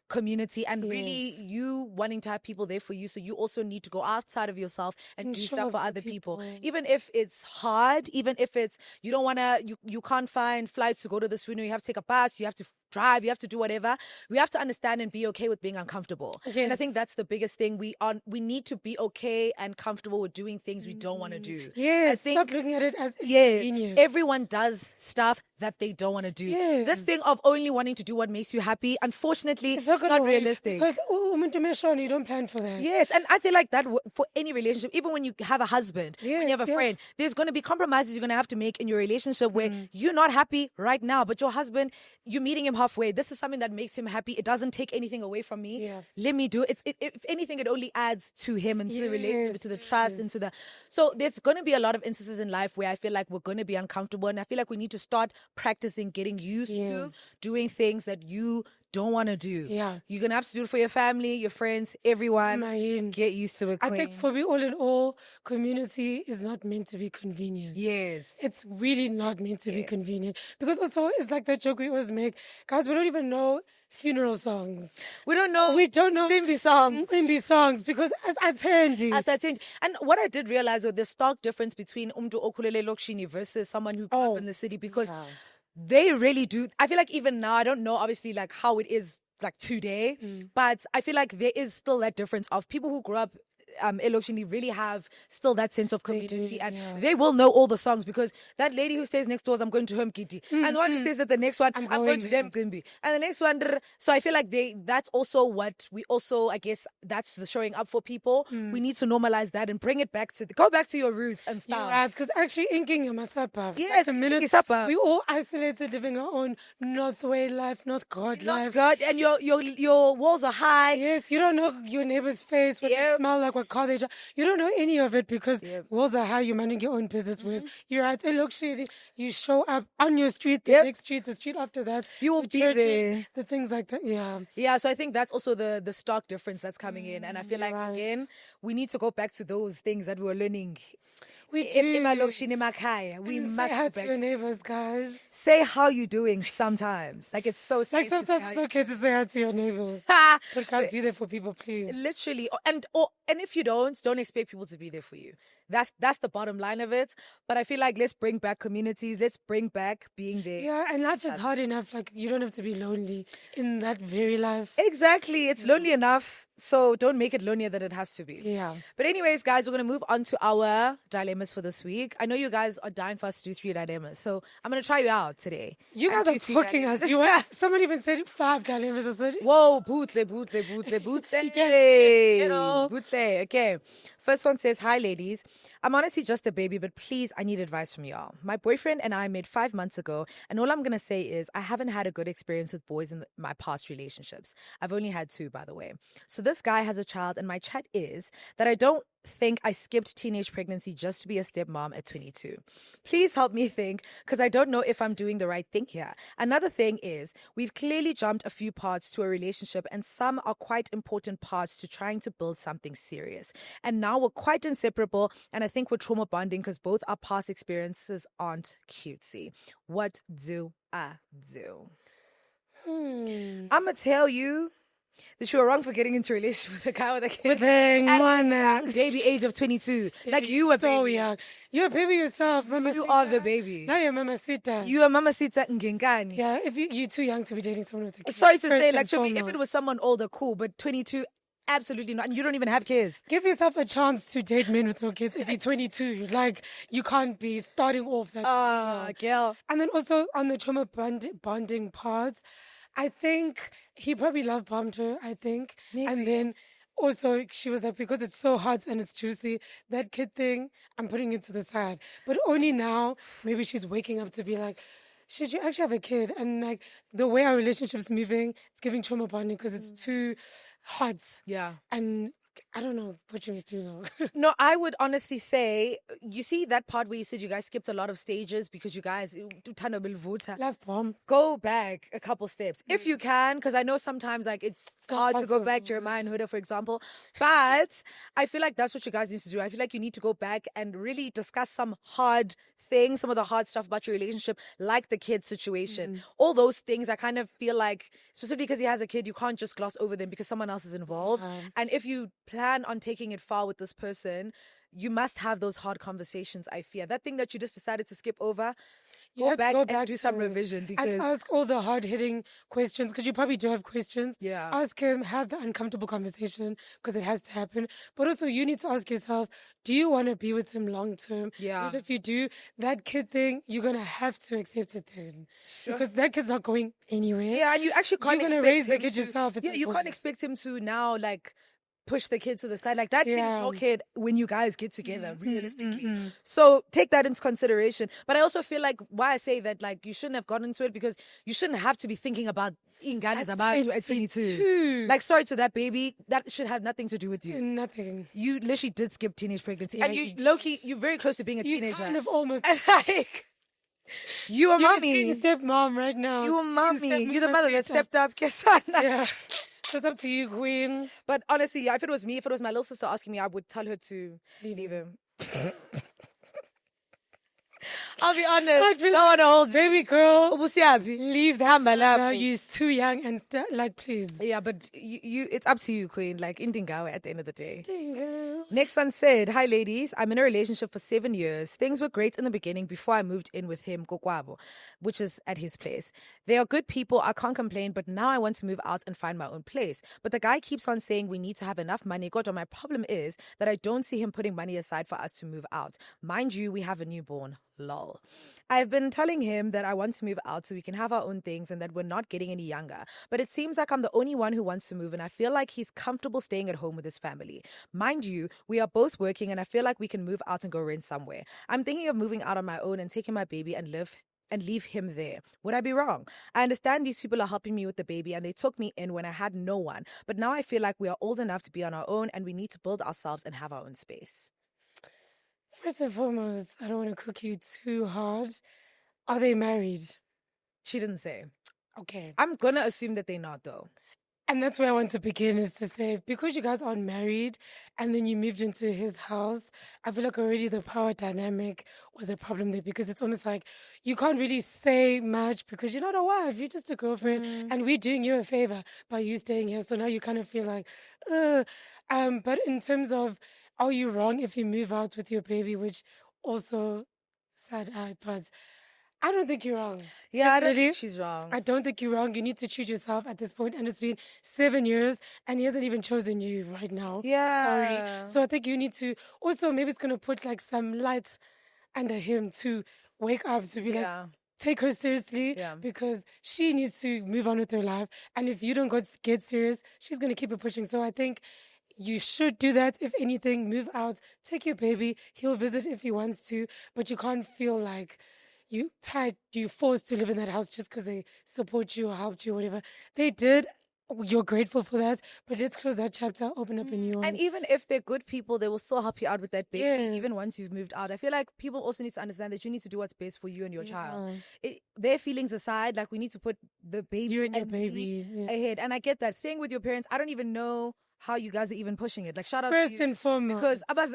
community and really you wanting to have people there for you. So you also need to go outside of yourself and do stuff for other people. Even if it's hard, even if it's, you don't want to, you can't find flights to go to this funeral, you have to take a bus, you have to drive, you have to do whatever. We have to understand and be okay with being uncomfortable. And I think that's the biggest thing. We need to be okay and comfortable with doing things we don't want to do. Yes, stop looking at it as inconvenience. Everyone does stuff that they don't want to do. This thing of only wanting to do what makes you happy, unfortunately, it's not realistic. Because you don't plan for that. Yes, and I feel like that for any relationship, even when you have a husband, when you have a friend, there's going to be compromises you're going to have to make in your relationship where you're not happy right now, but your husband, you're meeting him halfway. This is something that makes him happy. It doesn't take anything away from me. Let me do it. If anything, it only adds to him and to the relationship, to the trust, and to the... So there's going to be a lot of instances in life where I feel like we're going to be uncomfortable, and I feel like we need to start practicing getting used to doing things that you don't want to do. You're going to have to do it for your family, your friends, everyone. Get used to it, queen. I think for me, all in all, community is not meant to be convenient. It's really not meant to be convenient. Because also, it's like that joke we always make. Guys, we don't even know funeral songs. We don't know Timbi songs because as attendi. And what I did realize was the stark difference between Umdu Okulele Lokshini versus someone who grew up in the city because they really do. I feel like even now, I don't know obviously like how it is like today. But I feel like there is still that difference of people who grew up Eloshini really have still that sense of community, and they will know all the songs, because that lady who stays next door is I'm going to home kitty, and the one who stays at the next one I'm going to them Gimbi, and the next one. So I feel like that's also what we also, I guess that's the showing up for people. We need to normalize that and bring it back to go back to your roots and stuff. Yeah, because actually inking your masapa. Yes, the minute we all isolated, living our own North Way life, North God life. God, and your walls are high. Yes, you don't know your neighbor's face, what they smell like, what car they drive. You don't know any of it because walls are high. You're minding your own business. Whereas you're at a luxury. You show up on your street, the next street, the street after that. You will the be churches, there. The things like that. Yeah. Yeah. So I think that's also the stark difference that's coming in, and I feel like again we need to go back to those things that we were learning. We do. We must say go hi back to your neighbors, guys. Say how you doing sometimes. Like it's so safe. Like sometimes it's okay to say hi to your neighbors. But guys, be there for people, please. Literally. And if you don't expect people to be there for you. That's the bottom line of it. But I feel like let's bring back communities. Let's bring back being there. Yeah, and life is hard enough. Like you don't have to be lonely in that very life. Exactly. It's lonely enough. So don't make it lonelier than it has to be. Yeah. But anyways, guys, we're going to move on to our dilemmas for this week. I know you guys are dying for us to do 3 dilemmas. So I'm going to try you out today. You guys are fucking us. Someone even said 5 dilemmas or something. Whoa, bootle. Okay. First one says, hi, ladies. I'm honestly just a baby, but please, I need advice from y'all. My boyfriend and I met 5 months ago, and all I'm going to say is I haven't had a good experience with boys in my past relationships. I've only had 2, by the way. So this guy has a child, and my chat is that I don't think I skipped teenage pregnancy just to be a stepmom at 22. Please help me think, because I don't know if I'm doing the right thing here. Another thing is, we've clearly jumped a few parts to a relationship, and some are quite important parts to trying to build something serious. And now we're quite inseparable, and I think we're trauma bonding because both our past experiences aren't cutesy. What do I do? I'm going to tell you that you were wrong for getting into a relationship with a guy with a kid at baby age of 22. Like you were so baby. young. You're a baby yourself, Mama. You are the baby. Now you're Mama Sita. You are Mama Sita Ngengani. Yeah, if you're too young to be dating someone with a kid. Sorry to say, like, if it was someone older, cool, but 22, absolutely not. And you don't even have kids. Give yourself a chance to date men with no kids if you're 22. Like, you can't be starting off that. Girl. And then also on the trauma bonding parts, I think he probably love bombed her, I think. Maybe. And then also she was like, because it's so hot and it's juicy, that kid thing, I'm putting it to the side. But only now, maybe she's waking up to be like, should you actually have a kid? And like the way our relationship's moving, it's giving trauma bonding because it's too hot. Yeah. And I don't know what you do though. No, I would honestly say, you see that part where you said you guys skipped a lot of stages because you guys love bomb. Go back a couple steps if you can, because I know sometimes like it's hard to go back. Jeremiah and Huda, for example, but I feel like that's what you guys need to do. I feel like you need to go back and really discuss some hard things, some of the hard stuff about your relationship, like the kid situation. All those things, I kind of feel like, specifically because he has a kid, you can't just gloss over them because someone else is involved. And if you plan on taking it far with this person, you must have those hard conversations. I fear that thing that you just decided to skip over, go back and do some revision, because and ask all the hard-hitting questions, because you probably do have questions. Yeah. Ask him, have the uncomfortable conversation, because it has to happen. But also you need to ask yourself, do you want to be with him long term? Yeah. Because if you do, that kid thing, you're going to have to accept it then. Sure. Because that kid's not going anywhere. Yeah, and you actually can't You're going to raise the kid yourself. Yeah, you can't expect him to now like push the kid to the side. Like that kid is your kid when you guys get together, realistically. So take that into consideration. But I also feel like why I say that, like, you shouldn't have gotten into it because you shouldn't have to be thinking about Ingane Zabantu at 22. Like, sorry to that baby. That should have nothing to do with you. Nothing. You literally did skip teenage pregnancy. Yeah, and you, low-key, you're very close to being a teenager. You kind of almost... like, you a mommy. You're a stepmom right now. You a mommy. You're the mother that stepped up. Yeah. It's up to you, queen. But honestly, if it was me, if it was my little sister asking me, I would tell her to leave him. I'll be honest. I'd be Don't want to hold baby girl, Ubusiabi. leave that now. You're too young and like, please. Yeah, but you, it's up to you, Queen. Like, Indingawe at the end of the day. Dingo. Next one said, "Hi ladies, I'm in a relationship for 7 years. Things were great in the beginning before I moved in with him, Kokwabo, which is at his place. They are good people, I can't complain, but now I want to move out and find my own place. But the guy keeps on saying we need to have enough money. God, my problem is that I don't see him putting money aside for us to move out. Mind you, we have a newborn. Lol. I've been telling him that I want to move out so we can have our own things and that we're not getting any younger. But it seems like I'm the only one who wants to move, and I feel like he's comfortable staying at home with his family. Mind you, we are both working and I feel like we can move out and go rent somewhere. I'm thinking of moving out on my own and taking my baby and leave him there. Would I be wrong? I understand these people are helping me with the baby and they took me in when I had no one. But now I feel like we are old enough to be on our own and we need to build ourselves and have our own space." First and foremost, I don't want to cook you too hard. Are they married? She didn't say. Okay. I'm going to assume that they're not, though. And that's where I want to begin, is to say, because you guys aren't married and then you moved into his house, I feel like already the power dynamic was a problem there, because it's almost like you can't really say much because you're not a wife, you're just a girlfriend, and we're doing you a favor by you staying here. So now you kind of feel like, ugh. But in terms of, are you wrong if you move out with your baby, which also sad eye, but I don't think you're wrong. Yeah, I don't Personally, think she's wrong. I don't think you're wrong. You need to choose yourself at this point, and it's been 7 years, and he hasn't even chosen you right now. Yeah. Sorry. So I think you need to also, maybe it's gonna put like some lights under him to wake up, to be like, Yeah. take her seriously, Yeah. because she needs to move on with her life. And if you don't get serious, she's gonna keep it pushing. So I think you should do that. If anything, move out, take your baby. He'll visit if he wants to, but you can't feel like you're forced to live in that house just because they support you or helped you or whatever. They did. You're grateful for that, but let's close that chapter, open up a new one. And even if they're good people, they will still help you out with that baby, Yes. even once you've moved out. I feel like people also need to understand that you need to do what's best for you and your child. Yeah. Their feelings aside, like, we need to put the baby You and your me baby, yeah. ahead. And I get that. Staying with your parents, I don't even know how you guys are even pushing it. Like, shout out to First you. and foremost, Because I don't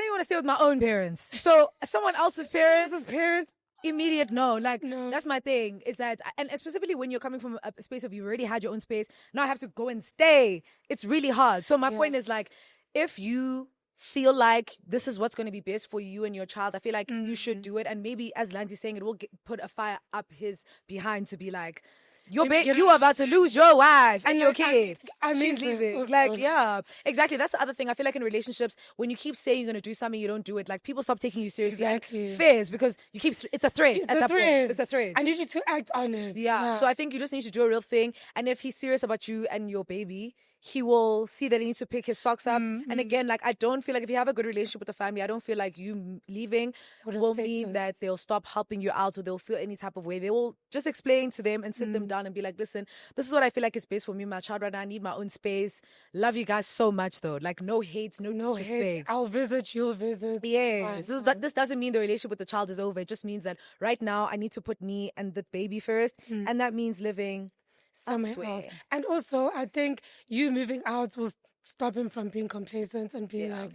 even want to stay with my own parents. So someone else's parents, immediate no. Like, No. that's my thing. Is that, and specifically when you're coming from a space of you already had your own space, now I have to go and stay. It's really hard. So my point is, like, if you feel like this is what's going to be best for you and your child, I feel like you should do it. And maybe, as Lancy's saying, it will put a fire up his behind to be like, you are about to lose your wife and your kid. I mean, She's leaving. Like, yeah, exactly. That's the other thing. I feel like in relationships, when you keep saying you're going to do something, you don't do it. Like, people stop taking you seriously. Exactly. And fears, because you keep, it's a threat It's at a that point. threat. It's a threat. I need you to act honest. Yeah. So I think you just need to do a real thing. And if he's serious about you and your baby, he will see that he needs to pick his socks up. And again, like, I don't feel like if you have a good relationship with the family, I don't feel like you leaving will mean that they'll stop helping you out or they'll feel any type of way. They will just explain to them and sit them down and be like, listen, this is what I feel like is best for me, my child right now. I need my own space. Love you guys so much, though. Like, no hate, no hate. disrespect. I'll visit, you'll visit. Yes. This doesn't mean the relationship with the child is over. It just means that right now I need to put me and the baby first. And that means living somewhere else. And also, I think you moving out will stop him from being complacent and being like,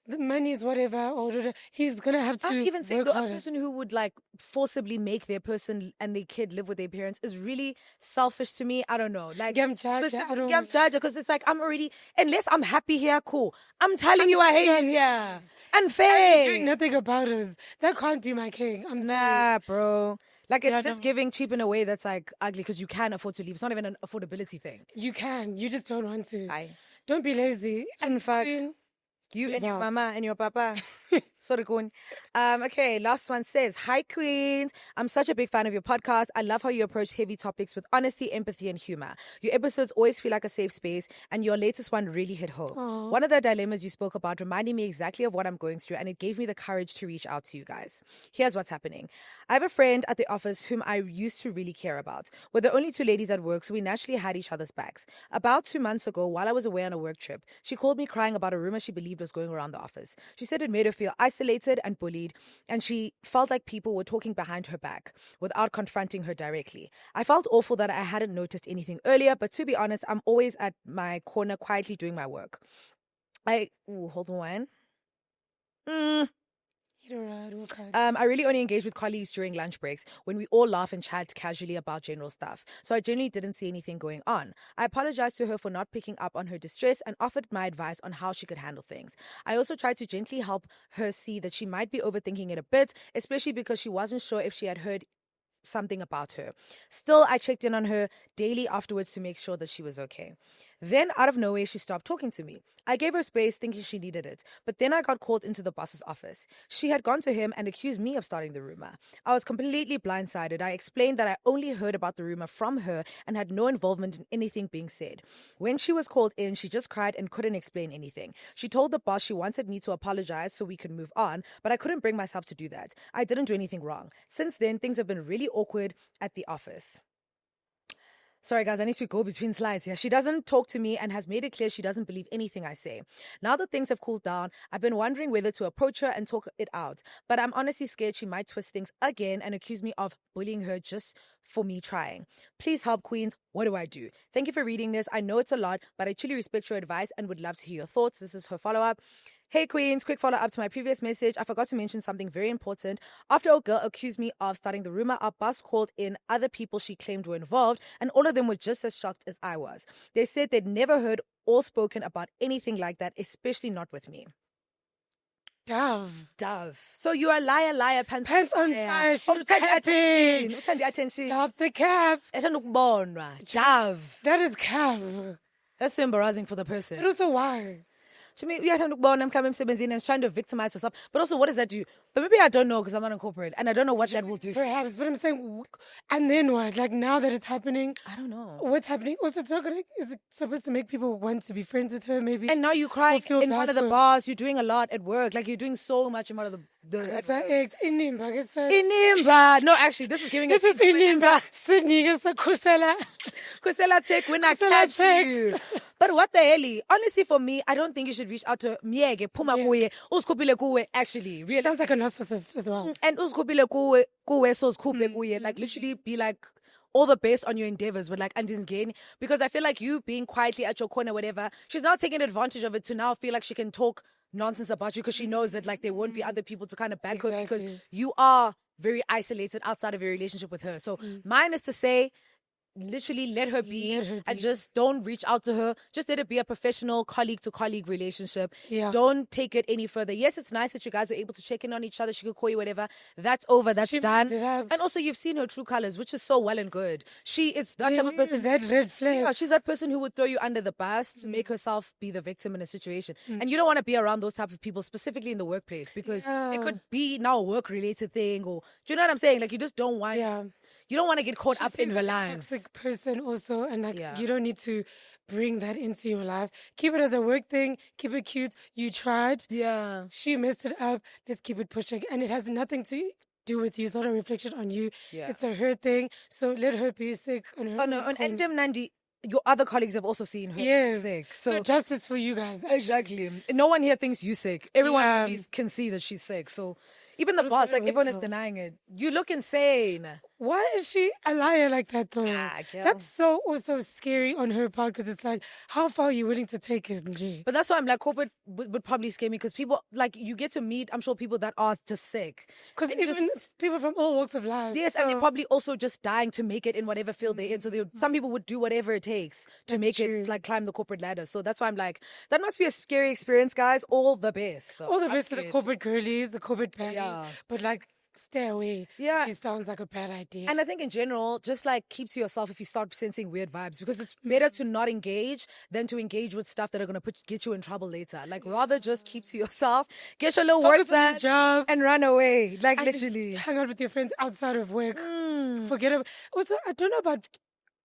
the money's whatever, or he's gonna have to. I'm even saying work a harder. person who would like forcibly make their person and their kid live with their parents is really selfish to me. I don't know, like because it's like, I'm already, unless I'm happy here, cool. I'm telling you, I hate it here. Unfair. I'm doing nothing about us. That can't be my king. I'm Nah, bro. Like, it's just no. giving cheap in a way that's like ugly, because you can afford to leave. It's not even an affordability thing. You can. You just don't want to. Aye. Don't be lazy. In fact, Queen, you and Wow. your mama and your papa. Sorry, Queen. Okay, last one says, "Hi, Queens. I'm such a big fan of your podcast. I love how you approach heavy topics with honesty, empathy, and humor. Your episodes always feel like a safe space, and your latest one really hit home. Aw. One of the dilemmas you spoke about reminded me exactly of what I'm going through, and it gave me the courage to reach out to you guys. Here's what's happening. I have a friend at the office whom I used to really care about. We're the only two ladies at work, so we naturally had each other's backs. About 2 months ago, while I was away on a work trip, she called me crying about a rumor she believed was going around the office. She said it made her feel isolated and bullied, and she felt like people were talking behind her back without confronting her directly. I felt awful that I hadn't noticed anything earlier, but to be honest, I'm always at my corner quietly doing my work. Hold on. I really only engage with colleagues during lunch breaks when we all laugh and chat casually about general stuff. So I generally didn't see anything going on. I apologized to her for not picking up on her distress and offered my advice on how she could handle things. I also tried to gently help her see that she might be overthinking it a bit, especially because she wasn't sure if she had heard something about her. Still, I checked in on her daily afterwards to make sure that she was okay. Then, out of nowhere, she stopped talking to me. I gave her space thinking she needed it, but then I got called into the boss's office. She had gone to him and accused me of starting the rumor. I was completely blindsided. I explained that I only heard about the rumor from her and had no involvement in anything being said. When she was called in, she just cried and couldn't explain anything. She told the boss she wanted me to apologize so we could move on, but I couldn't bring myself to do that. I didn't do anything wrong. Since then, things have been really awkward at the office. Sorry, guys, I need to go between slides here. She doesn't talk to me and has made it clear she doesn't believe anything I say. Now that things have cooled down, I've been wondering whether to approach her and talk it out. But I'm honestly scared she might twist things again and accuse me of bullying her just for me trying. Please help, Queens. What do I do? Thank you for reading this. I know it's a lot, but I truly respect your advice and would love to hear your thoughts. This is her follow-up. Hey Queens, quick follow-up to my previous message. I forgot to mention something very important. After a girl accused me of starting the rumor, our boss called in other people she claimed were involved, and all of them were just as shocked as I was. They said they'd never heard or spoken about anything like that, especially not with me. Dove. So you are a liar, pants on fire. She's capping. Stop the cap. Dove. That is cap. That's so embarrassing for the person. But also why? To me, yeah, I'm coming and trying to victimize herself. But also, what does that do? But maybe I don't know because I'm not in corporate and I don't know what that will do. Perhaps, but I'm saying, and then what? Like now that it's happening, I don't know what's happening. Also, it's not gonna. Is it supposed to make people want to be friends with her? Maybe. And now you cry in front of the boss. You're doing a lot at work. Like you're doing so much in front of the. Inimba. No, actually, this is giving. This is Inimba. Sydney is a Kusela. Kusela take when I catch you. But what the hell? Honestly, for me, I don't think you should reach out to Miege, Puma Kuye, Uskupile Kuwe, actually. Really. Sounds like a narcissist as well. And Uskupile Kuwe, so Skupe Kuye, like literally be like, all the best on your endeavors, but like, and didn't gain. Because I feel like you being quietly at your corner, whatever, she's now taking advantage of it to now feel like she can talk nonsense about you because she knows that like there won't be other people to kind of back her because you are very isolated outside of your relationship with her. So mine is to say, literally let her be and just don't reach out to her. Just let it be a professional colleague to colleague relationship. Don't take it any further. Yes, it's nice that you guys were able to check in on each other. She could call you whatever. That's over. That's done. And also you've seen her true colors, which is so well and good. She is that type of person. That red flag. Yeah, she's that person who would throw you under the bus to make herself be the victim in a situation. And you don't want to be around those type of people, specifically in the workplace, because it could be now a work related thing, or do you know what I'm saying? Like you just don't want you don't want to get caught up in her lies. Toxic person also, and like you don't need to bring that into your life. Keep it as a work thing. Keep it cute. You tried. Yeah. She messed it up. Let's keep it pushing, and it has nothing to do with you. It's not a reflection on you. It's a her thing. So let her be sick on her. Oh no, and Nandi, your other colleagues have also seen her sick. So justice for you guys. Exactly. No one here thinks you sick. Everyone can see that she's sick. So. Even the boss, like everyone is denying it. You look insane. Why is she a liar like that though? That's so also scary on her part because it's like, how far are you willing to take it? But that's why I'm like, corporate would probably scare me because people, like you get to meet, I'm sure people that are just sick. Because even people from all walks of life. Yes, and they're probably also just dying to make it in whatever field they're in. So some people would do whatever it takes to make it, like climb the corporate ladder. So that's why I'm like, that must be a scary experience, guys. All the best. Though. All the best to the corporate girlies, the corporate baddies. But like, stay away. Yeah. She sounds like a bad idea. And I think in general, just like keep to yourself if you start sensing weird vibes, because it's better to not engage than to engage with stuff that are going to get you in trouble later. Like rather just keep to yourself, get your little work done, job, and run away. Like and literally. Hang out with your friends outside of work. Forget about. Also, I don't know about.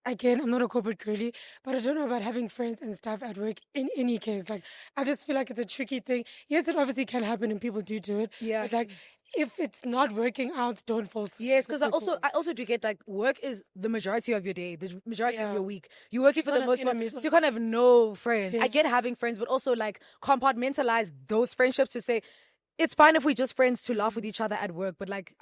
Again, I'm not a corporate girly, but I don't know about having friends and stuff at work in any case. Like, I just feel like it's a tricky thing. Yes, it obviously can happen and people do it. Yeah. But like, if it's not working out, don't force it. Yes, because I also do get like work is the majority of your day, the majority of your week. You're working for the most part, so you kind of have no friends. I get having friends, but also like compartmentalize those friendships to say, it's fine if we just friends to laugh with each other at work, but like,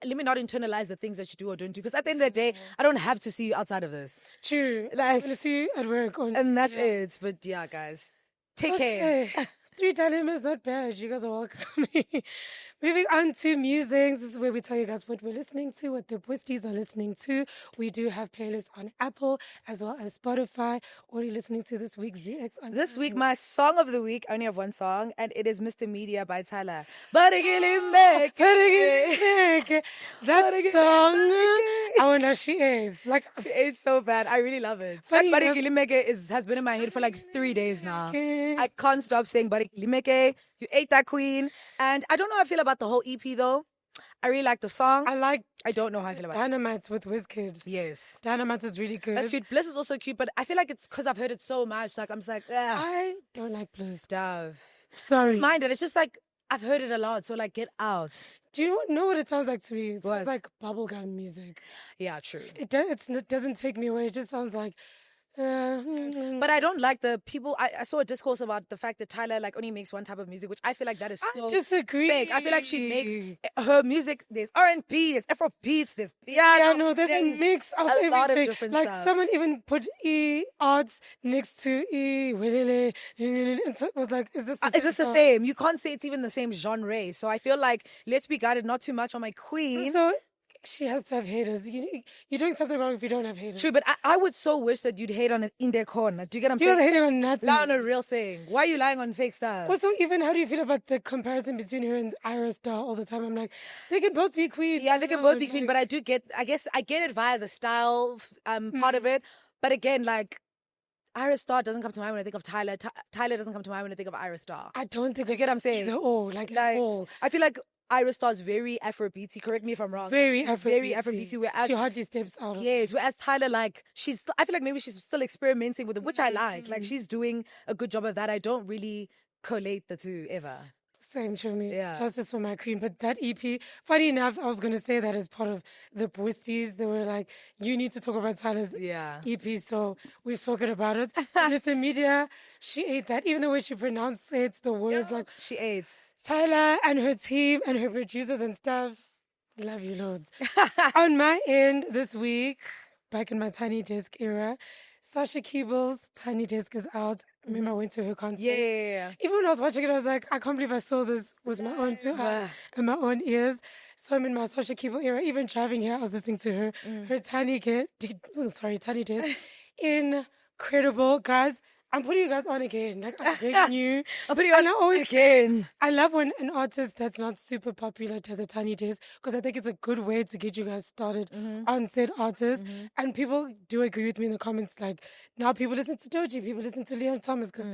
let me not internalize the things that you do or don't do. Because at the end of the day, I don't have to see you outside of this. True. Like, I'm going to see you at work. And that's it. But yeah, guys, take care. 3 dilemmas, not bad. You guys are welcome. Moving on to musings. This is where we tell you guys what we're listening to, what the Boosties are listening to. We do have playlists on Apple as well as Spotify. What are you listening to this week, ZX? This week, my song of the week, I only have one song, and it is Mr. Media by Tyler. That song, I wonder she is. Like, it's so bad. I really love it. Funny Like, enough- Barikilimeke has been in my head for like 3 days now. I can't stop saying Barikilimeke. You ate that queen. And I don't know how I feel about the whole EP though. I really like the song. I don't know how I feel about it. Dynamite with Wizkid. Yes. Dynamite is really good. That's cute. Bliss is also cute, but I feel like it's because I've heard it so much. Like, I'm just like, I don't like Bliss. stuff. Sorry. Mind it. It's just like, I've heard it a lot. So, like, get out. Do you know what it sounds like to me? It What? sounds like bubblegum music. Yeah, true. It doesn't take me away. It just sounds like... But I don't like the people. I saw a discourse about the fact that Tyler like only makes one type of music, which I feel like that is so I disagree. fake. I feel like she makes her music. There's R&B, there's Afro beats, there's piano. Yeah, no, there's a mix of everything. lot of different like stuff. someone even put E odds next to E, and so it was like, is this Is the same? You can't say it's even the same genre. So I feel like let's be guided not too much on my queen. So she has to have haters. You're doing something wrong if you don't have haters. True, but I would so wish that you'd hate on it in their corner. Do you get what I'm You guys are saying? hating on nothing. Lie on a real thing. Why are you lying on fake stuff? Also, even how do you feel about the comparison between her and Iris Star all the time? I'm like, they can both be queens. Yeah, they can both be queen, but I get it via the style part of it. But again, like, Iris Star doesn't come to mind when I think of Tyler. Tyler doesn't come to mind when I think of Iris Star. I don't think You get what I'm saying? either or, like at all. I feel like Iris Star's very Afrobeaty. Correct me if I'm wrong. Very She's Afrobeaty. very Afrobeaty. Whereas She hardly steps out of yes, whereas Tyler, like, I feel like maybe she's still experimenting with it, which I like. Like, she's doing a good job of that. I don't really collate the two ever. Same, show me. Yeah. Justice for my queen. But that EP, funny enough, I was going to say that as part of the Boosties. They were like, you need to talk about Tyler's Yeah. EP. So we've spoken about it. Listen, Media, she ate that. Even the way she pronounced it, the words like She aids. Tyler and her team and her producers and stuff. Love you loads. On my end this week, back in my Tiny Desk era, Sasha Keeble's Tiny Desk is out. Remember, I went to her concert. Yeah. Even when I was watching it, I was like, I can't believe I saw this with my own two eyes and my own ears. So I'm in my Sasha Keeble era. Even driving here, I was listening to her. Her Tiny Desk. Incredible. Guys, I'm putting you guys on again. Like, I'm begging you. I'll put you on again. I love when an artist that's not super popular does a Tiny Desk because I think it's a good way to get you guys started on said artist. And people do agree with me in the comments. Like, now people listen to Doji, people listen to Liam Thomas because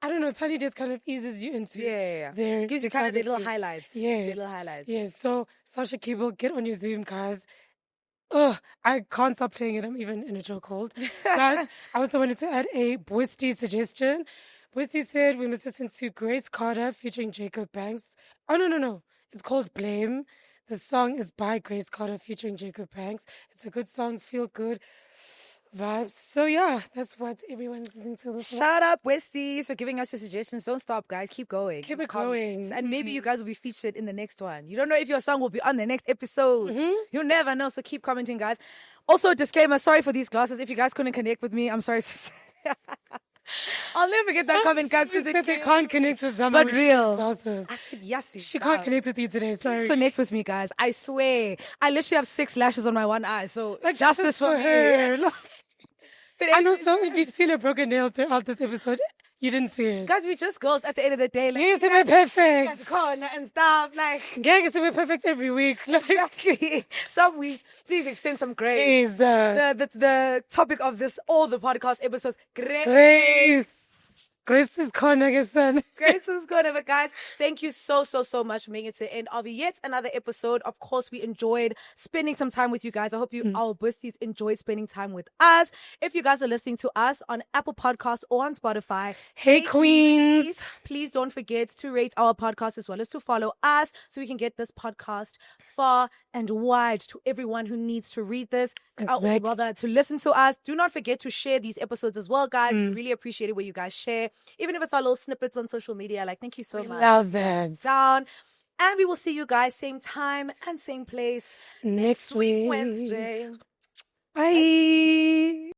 I don't know, Tiny Desk kind of eases you into their Gives you kind of the little discography. highlights. Yes. The little highlights. Yes. So Sasha Keeble, get on your Zoom, guys. Ugh, I can't stop playing it. I'm even in a chokehold. Guys, I also wanted to add a Boosty suggestion. Boosty said we must listen to Grace Carter featuring Jacob Banks. Oh, no. It's called Blame. The song is by Grace Carter featuring Jacob Banks. It's a good song, feel good vibes. So yeah, that's what everyone's listening to this one. Shout out Westies for giving us your suggestions. Don't stop, guys. Keep going. Keep it Comments. going. And maybe you guys will be featured in the next one. You don't know if your song will be on the next episode. You'll never know. So keep commenting, guys. Also, disclaimer, sorry for these glasses. If you guys couldn't connect with me, I'm sorry to say. I'll never get that comment, guys, because they can't connect with someone But with real. glasses. I said, yes. She can't connect with you today. Sorry. Please connect with me, guys. I swear. I literally have 6 lashes on my one eye. So, Like, justice for her. her. But And also, if you've seen a broken nail throughout this episode, you didn't see it. guys, we just girls at the end of the day. Like, Yes, we're perfect. corner and stuff. Like, Gang, we're perfect every week. exactly. Some weeks, please extend some grace. Please, The topic of all the podcast episodes, Grace. Grace is corner, son. Grace is good. But guys, thank you so much for making it to the end of yet another episode. Of course, we enjoyed spending some time with you guys. I hope you, our Boosties, enjoyed spending time with us. If you guys are listening to us on Apple Podcasts or on Spotify, Hey, queens. please don't forget to rate our podcast as well as to follow us so we can get this podcast far and wide to everyone who needs to read this, or Exactly. rather to listen to us. Do not forget to share these episodes as well, guys. We really appreciate it where you guys share, even if it's our little snippets on social media. Like, thank you so much. Love that. Down. And we will see you guys same time and same place Next week. Wednesday. Bye.